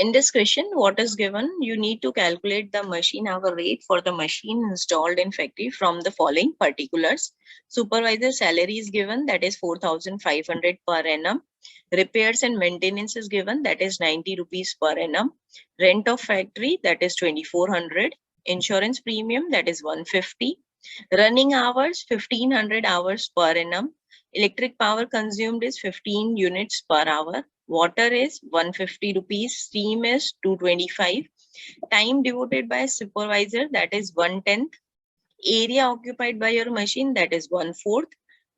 In this question, what is given? You need to calculate the machine hour rate for the machine installed in factory from the following particulars. Supervisor salary is given, that is 4,500 per annum. Repairs and maintenance is given, that is 90 rupees per annum. Rent of factory, that is 2,400. Insurance premium, that is 150. Running hours, 1,500 hours per annum. Electric power consumed is 15 units per hour. Water is 150 rupees. Steam is 225. Time devoted by supervisor, that is 1/10. Area occupied by your machine, that is 1/4.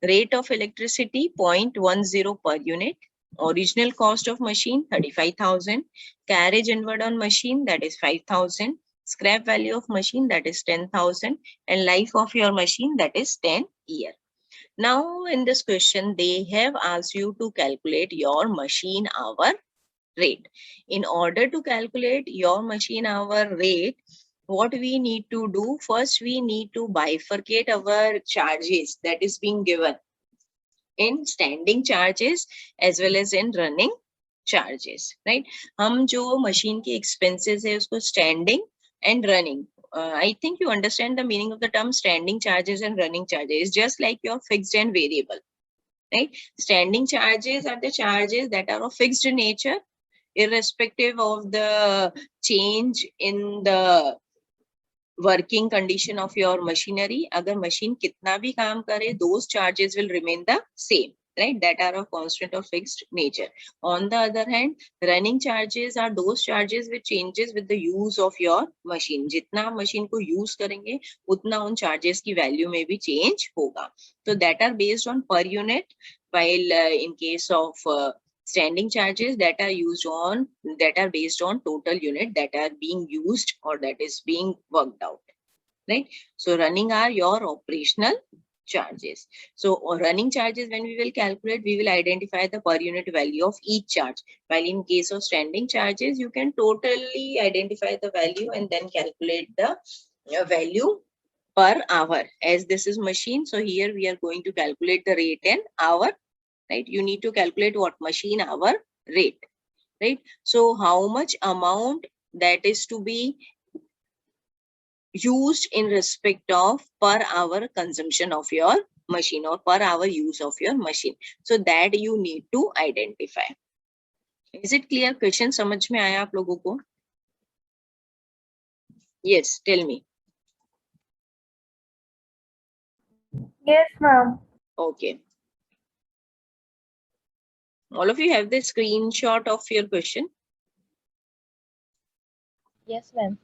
Rate of electricity, 0.10 per unit. Original cost of machine, 35,000. Carriage inward on machine, that is 5,000. Scrap value of machine, that is 10,000. And life of your machine, that is 10 years. Now, in this question, they have asked you to calculate your machine hour rate. In order to calculate your machine hour rate, what we need to do, first we need to bifurcate our charges that is being given in standing charges as well as in running charges, right? हम जो machine के expenses है उसको standing and running. I think you understand the meaning of the term standing charges and running charges, just like your fixed and variable, right? Standing charges are the charges that are of fixed nature, irrespective of the change in the working condition of your machinery. Agar machine kitna bhi kaam kare, those charges will remain the same, right? That are of constant or fixed nature. On the other hand, running charges are those charges which changes with the use of your machine. Jitna machine ko use karenge, utna un charges ki value mein bhi change hoga. So that are based on per unit, while in case of standing charges that are based on total unit that are being used or that is being worked out, right? So running are your operational charges. So running charges, when we will calculate, we will identify the per unit value of each charge, while in case of standing charges you can totally identify the value and then calculate the value per hour. As this is machine, so here we are going to calculate the rate in hour, right? You need to calculate what machine hour rate, right? So how much amount that is to be used in respect of per hour consumption of your machine or per hour use of your machine. So that you need to identify. Is it clear? Question समझ में आया आप लोगों को? Yes, tell me. Yes, ma'am. Okay. All of you have the screenshot of your question? Yes, ma'am.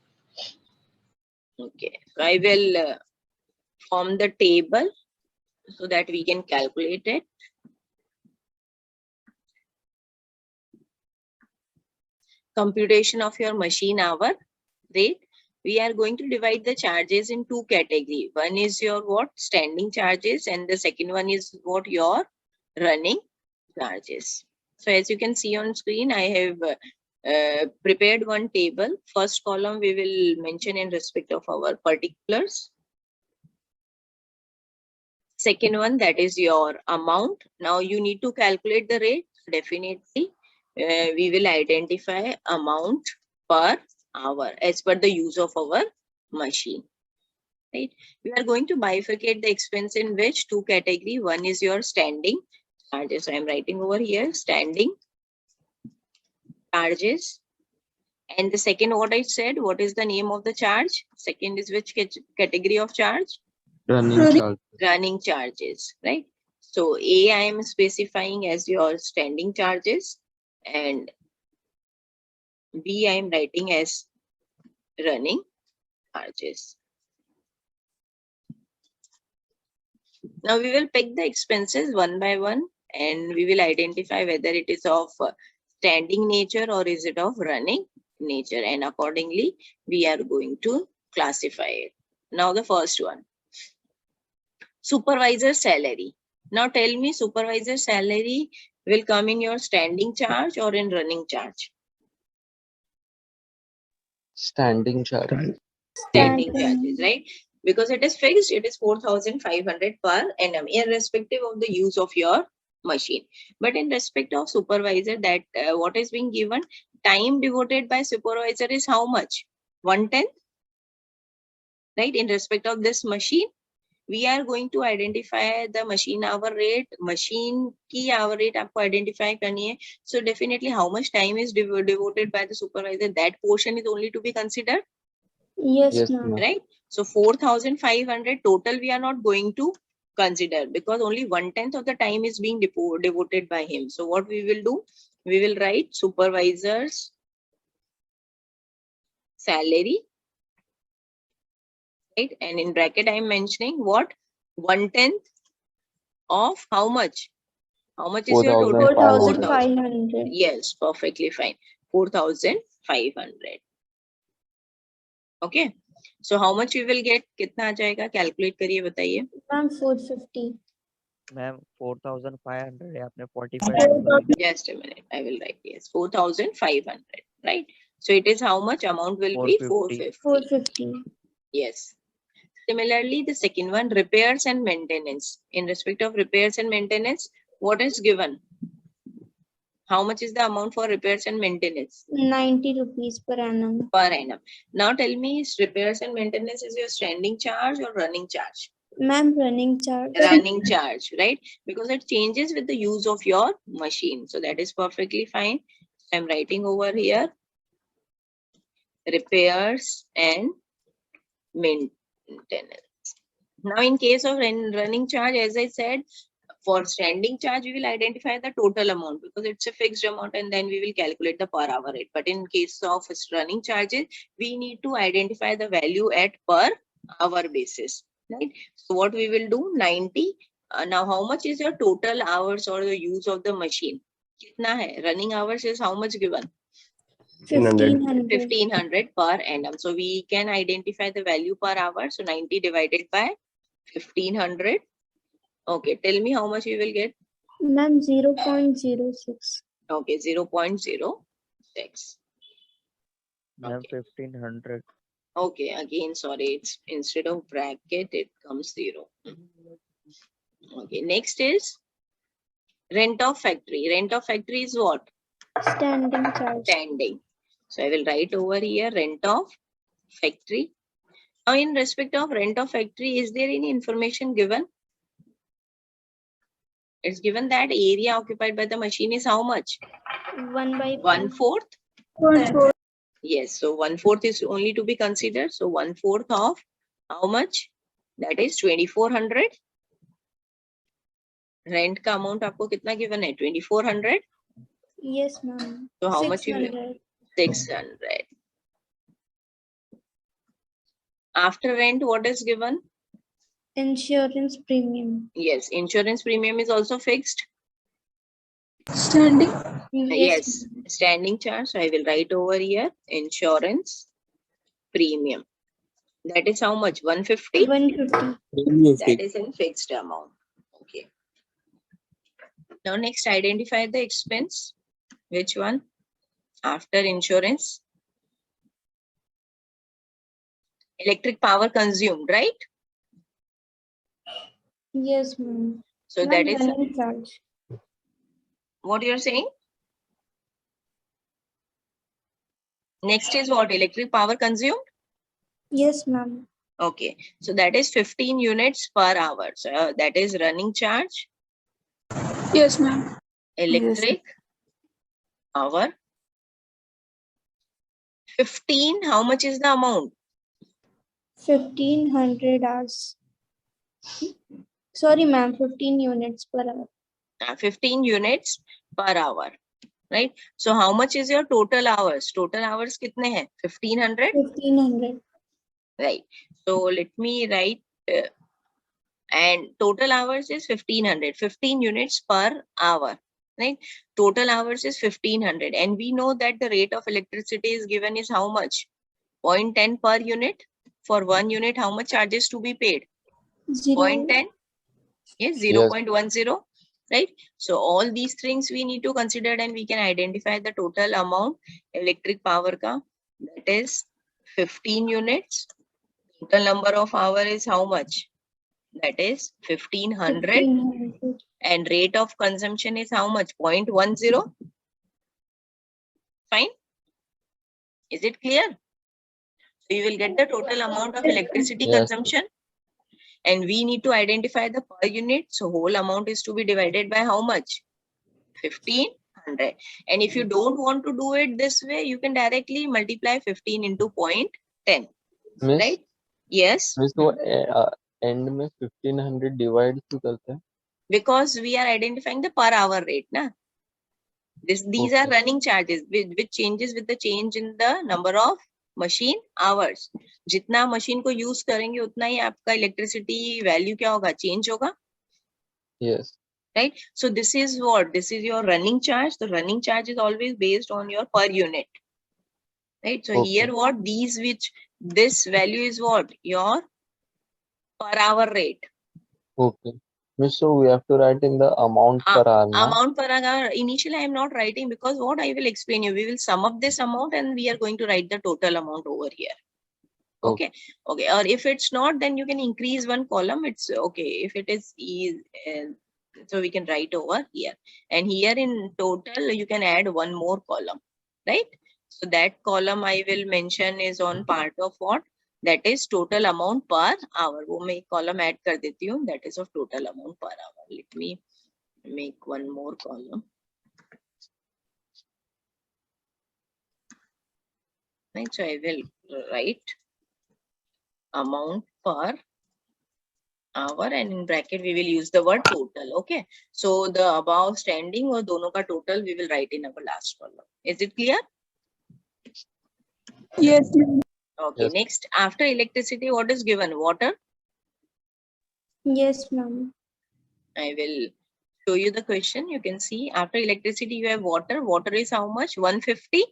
Okay. So I will form the table so that we can calculate it. Computation of your machine hour rate. We are going to divide the charges in two categories. One is your what? Standing charges, and the second one is what? Your running charges. So as you can see on screen, I have prepared one table. First column we will mention in respect of our particulars. Second one, that is your amount. Now you need to calculate the rate. Definitely, we will identify amount per hour as per the use of our machine, right? We are going to bifurcate the expense in which two category. One is your standing charges. So I am writing over here standing charges. And the second, what I said, what is the name of the charge? Second is which category of charge? Running charges, right? So A I am specifying as your standing charges and B I am writing as running charges. Now we will pick the expenses one by one and we will identify whether it is of standing nature or is it of running nature, and accordingly we are going to classify it. Now the first one, supervisor salary. Now tell me, supervisor salary will come in your standing charge or in running charge? Standing charge. Standing charges, right? Because it is fixed, it is 4,500 per annum, irrespective of the use of your machine. But in respect of supervisor, that what is being given, time devoted by supervisor is how much? 1/10, right? In respect of this machine, we are going to identify the machine hour rate. Machine की hour rate आपको identify करनी है. So definitely how much time is devoted by the supervisor, that portion is only to be considered, Yes, Yes, ma'am. ma'am. right? So 4,500 total we are not going to consider because only 1/10 of the time is being devoted by him. So what we will do, we will write supervisor's salary, right? And in bracket I am mentioning what? 1/10 of how much? How much is your total? 4,500. 4,500. Yes, perfectly fine. 4,500. Okay. So how much we will get? कितना आ जाएगा? Calculate करिए बताइए. Ma'am, 450. Ma'am 4,500 है आपने 45 Just a minute. I will write yes. 4,500. Right. So it is how much? Amount will be 450. 450. 450. Yes. Similarly, the second one, repairs and maintenance. In respect of repairs and maintenance, what is given? How much is the amount for repairs and maintenance? 90 rupees per annum. Per annum. Now tell me, is repairs and maintenance is your standing charge or running charge? Ma'am, running charge. Running charge, right? Because it changes with the use of your machine. So that is perfectly fine. I'm writing over here repairs and maintenance. Now, in case of running charge, as I said, for standing charge, we will identify the total amount because it's a fixed amount and then we will calculate the per hour rate. But in case of running charges, we need to identify the value at per hour basis, right? So what we will do, 90. Now, how much is your total hours or the use of the machine? Kitna hai? Running hours is how much given? 1,500. 1,500 per annum. So we can identify the value per hour. So 90 divided by 1,500. Okay, tell me how much we will get. Ma'am, 0.06. Okay, 0.06. Ma'am Okay. 1,500 Okay, again, sorry, it's instead of bracket, it comes 0. Okay, next is rent of factory. Rent of factory is what? Standing charge. Standing. So I will write over here rent of factory. Now, in respect of rent of factory, is there any information given? It's given that area occupied by the machine is how much? 1/4. 1/4. 1/4. Yes, so 1/4 is only to be considered. So 1/4 of how much? That is 2,400. Rent का amount आपको कितना given है? 2,400. Yes, ma'am. So how much you will? 600. 600. After rent, what is given? Insurance premium. Yes, insurance premium is also fixed. Standing. Yes, standing charge. So I will write over here insurance premium. That is how much? 150. 150. That is in fixed amount. Okay. Now next, identify the expense. Which one? After insurance. Electric power consumed, right? Yes, ma'am. So Ma'am, that is running charge. what you're saying. Next is what? Electric power consumed. Yes, ma'am. Okay. So that is 15 units per hour. So that is running charge. Yes, ma'am. Electric power. 15. How much is the amount? 1,500 hours. Sorry, ma'am. 15 units per hour. 15 units per hour. Right? So how much is your total hours? Total hours kitne hai? 1,500. 1,500. Right. So let me write and total hours is 1,500. 15 units per hour. Right? Total hours is 1,500. And we know that the rate of electricity is given is how much? 0.10 per unit. For 1 unit, how much charges to be paid? 0.10. Yes, 0.10. Right? So all these things we need to consider and we can identify the total amount electric power ka. That is 15 units. Total number of hour is how much? that is 1500, 1500. and rate of consumption is how much? 0.10. Fine. Is it clear? So you will get the total amount of electricity Yes. consumption, and we need to identify the per unit. So whole amount is to be divided by how much? 1500. And if you don't want to do it this way, you can directly multiply 15 into 0.10. Miss Right? Yes, miss वो and में 1500 divide क्यों करते हैं? because we are identifying the per hour rate. Na? These are Okay. running charges which changes with the change in the number of machine hours. जितना machine को use करेंगे उतना ही आपका electricity value क्या होगा? Change होगा. Yes. Right? So this is what? This is your running charge. The running charge is always based on your per unit. Right? So Okay. here what? This value is what? Your per hour rate. Okay. Miss, so we have to write in the amount per hour now. Amount per hour. Initially, I am not writing because what I will explain you. We will sum up this amount and we are going to write the total amount over here. Okay. Okay. Or if it's not, then you can increase one column. It's okay. If it is, so we can write over here. And here in total, you can add one more column, right? So that column I will mention is on part of what? That is total amount per hour. वो मैं एक column add कर देती हूँ. That is of total amount per hour. Let me make one more column. Right. So I will write amount per hour, and in bracket we will use the word total. Okay. So the above standing or दोनों का total we will write in our last column. Is it clear? Yes, ma'am. Okay. Yes. Next, after electricity, what is given? Water. Yes, ma'am. I will show you the question. You can see after electricity you have water. Water is how much? 150.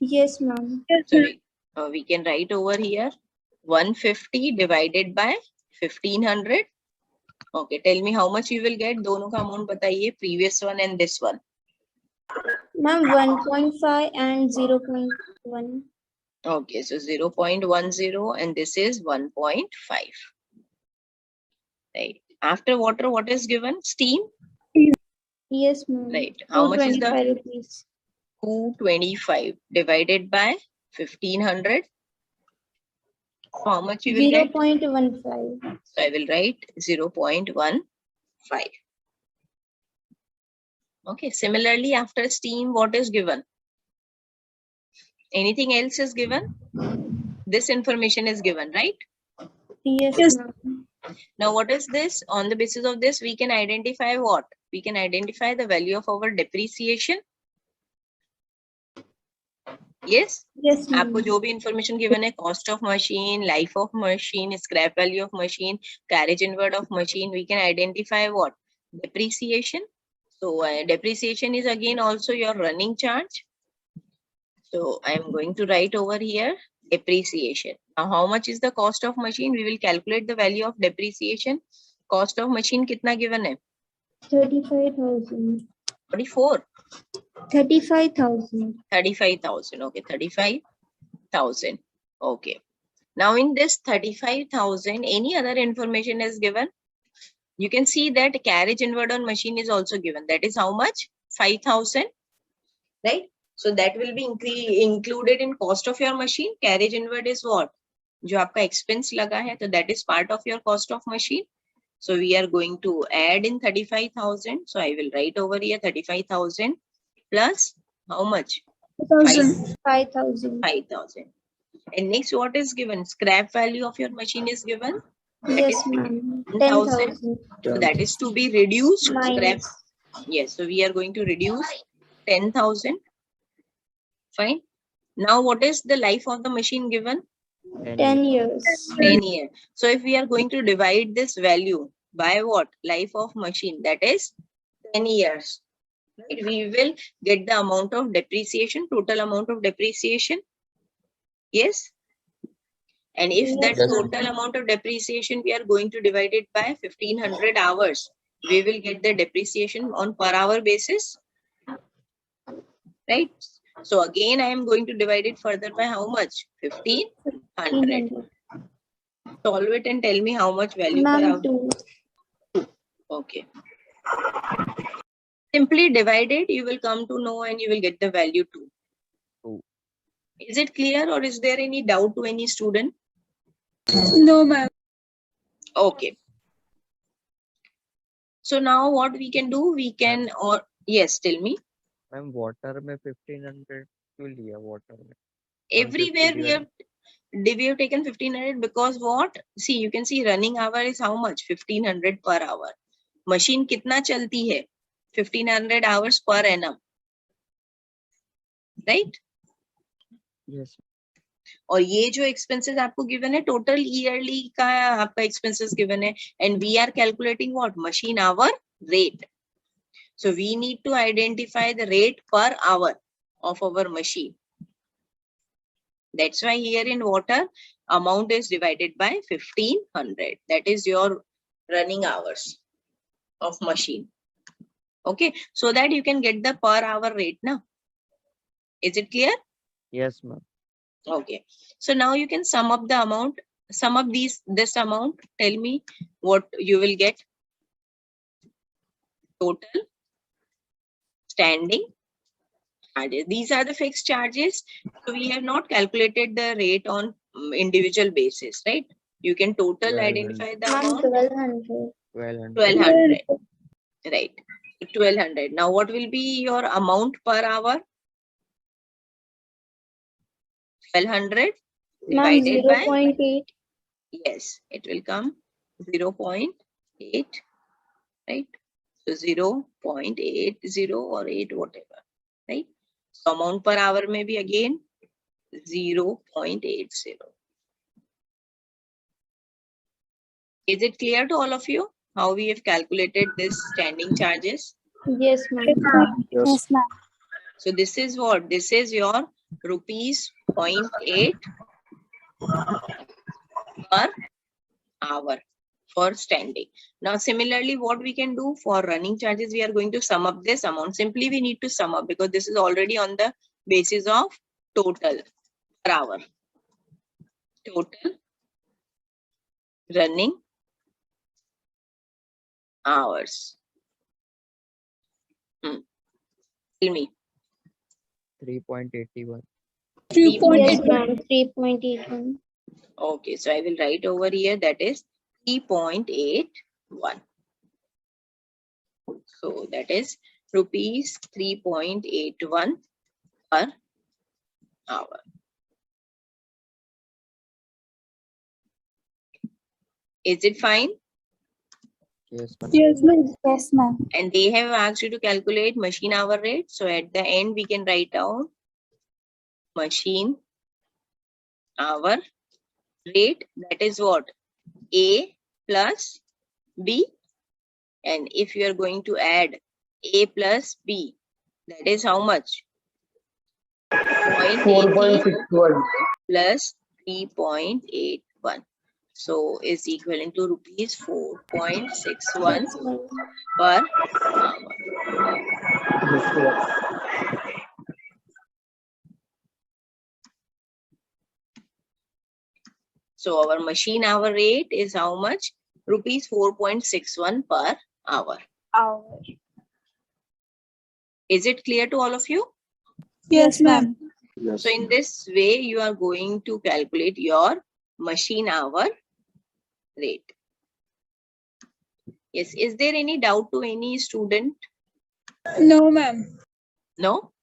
Yes, ma'am. Sorry. We can write over here 150 divided by 1500. Okay. Tell me how much you will get. दोनों का amount बताइए. Previous one and this one. Ma'am, 1.5 and 0.1. Okay. So 0.10 and this is 1.5. Right. After water, what is given? Steam. Yes, ma'am. Right. How much is the 225 rupees. 225 divided by 1500? So how much you will get? 0.15. So I will write 0.15. Okay. Similarly, after steam, what is given? Anything else is given? This information is given, right? Yes, ma'am. Now, what is this? On the basis of this, we can identify what? We can identify the value of our depreciation. Yes? Yes, आपको ma'am. जो भी information given है, cost of machine, life of machine, scrap value of machine, carriage inward of machine, we can identify what? Depreciation. So depreciation is again also your running charge. So I am going to write over here depreciation. Now how much is the cost of machine? We will calculate the value of depreciation. Cost of machine कितना given है? 35,000. 44. 35,000. 35,000. Okay, 35,000. Okay. Now in this 35,000, any other information is given? You can see that carriage inward on machine is also given. That is how much? 5,000. Right? So that will be included in cost of your machine. Carriage inward is what? जो आपका expense लगा है, so that is part of your cost of machine. So we are going to add in 35,000. So I will write over here 35,000 plus how much? 5,000. 5,000. And next, what is given? Scrap value of your machine is given. Yes, ma'am. 10,000. 10,000. So that is to be reduced. Scrap. Minus. Yes. So we are going to reduce 10,000. Fine. Now, what is the life of the machine given? 10 years. 10 years. So if we are going to divide this value by what? Life of machine, that is 10 years. Right? We will get the amount of depreciation, total amount of depreciation. Yes. And if that Yes. total amount of depreciation, we are going to divide it by 1500 hours, we will get the depreciation on per hour basis. Right. So again, I am going to divide it further by how much? 1500. 1,500. Solve it and tell me how much value per Ma'am, hour. 2. Okay. Simply divide it, you will come to know and you will get the value 2. 2. Is it clear or is there any doubt to any student? No, ma'am. Okay. So now what we can do, we can, or yes, tell me. Ma'am water में 1500 क्यों लिया water में? Everywhere 150 we have taken 1500 because what? See, you can see running hour is how much? 1500 per hour. Machine कितना चलती है? 1500 hours per annum. Right? Yes. और ये जो expenses आपको given है, total yearly का आपका expenses given है, and we are calculating what? Machine hour rate. So we need to identify the rate per hour of our machine. That's why here in water, amount is divided by 1500. That is your running hours of machine. Okay, so that you can get the per hour rate now. Is it clear? Yes, ma'am. Okay, so now you can sum up the amount. Sum up this amount. Tell me what you will get. Total, standing charges. These are the fixed charges. So we have not calculated the rate on individual basis, right? You can total 1200. identify the Ma'am, amount. 1200. 1200. 1200. Right. 1200. Now what will be your amount per hour? 1200 Ma'am, divided by, 0.8. yes, it will come 0.8, right? So 0.80 or 8, whatever, right? So amount per hour may be again 0.80. Is it clear to all of you how we have calculated this standing charges? Yes, ma'am. Yes. ma'am. So this is what? This is your rupees 0.8 per hour for standing. Now similarly, what we can do for running charges, we are going to sum up this amount. Simply we need to sum up because this is already on the basis of total per hour. Total running hours. Tell me. 3.81. Yes, ma'am. 3.81. Okay, so I will write over here that is 3.81. So that is rupees 3.81 per hour. Is it fine? Yes, ma'am. Yes, ma'am. Yes, ma'am. And they have asked you to calculate machine hour rate. So at the end, we can write down machine hour rate. That is what? A plus B. And if you are going to add A plus B, that is how much? 0.81 plus 3.81. So is equivalent to rupees 4.61 per hour. So our machine hour rate is how much? Rupees 4.61 per hour. Is it clear to all of you? Yes, ma'am. Yes. So in this way, you are going to calculate your machine hour rate. Yes, is there any doubt to any student? No, ma'am. No?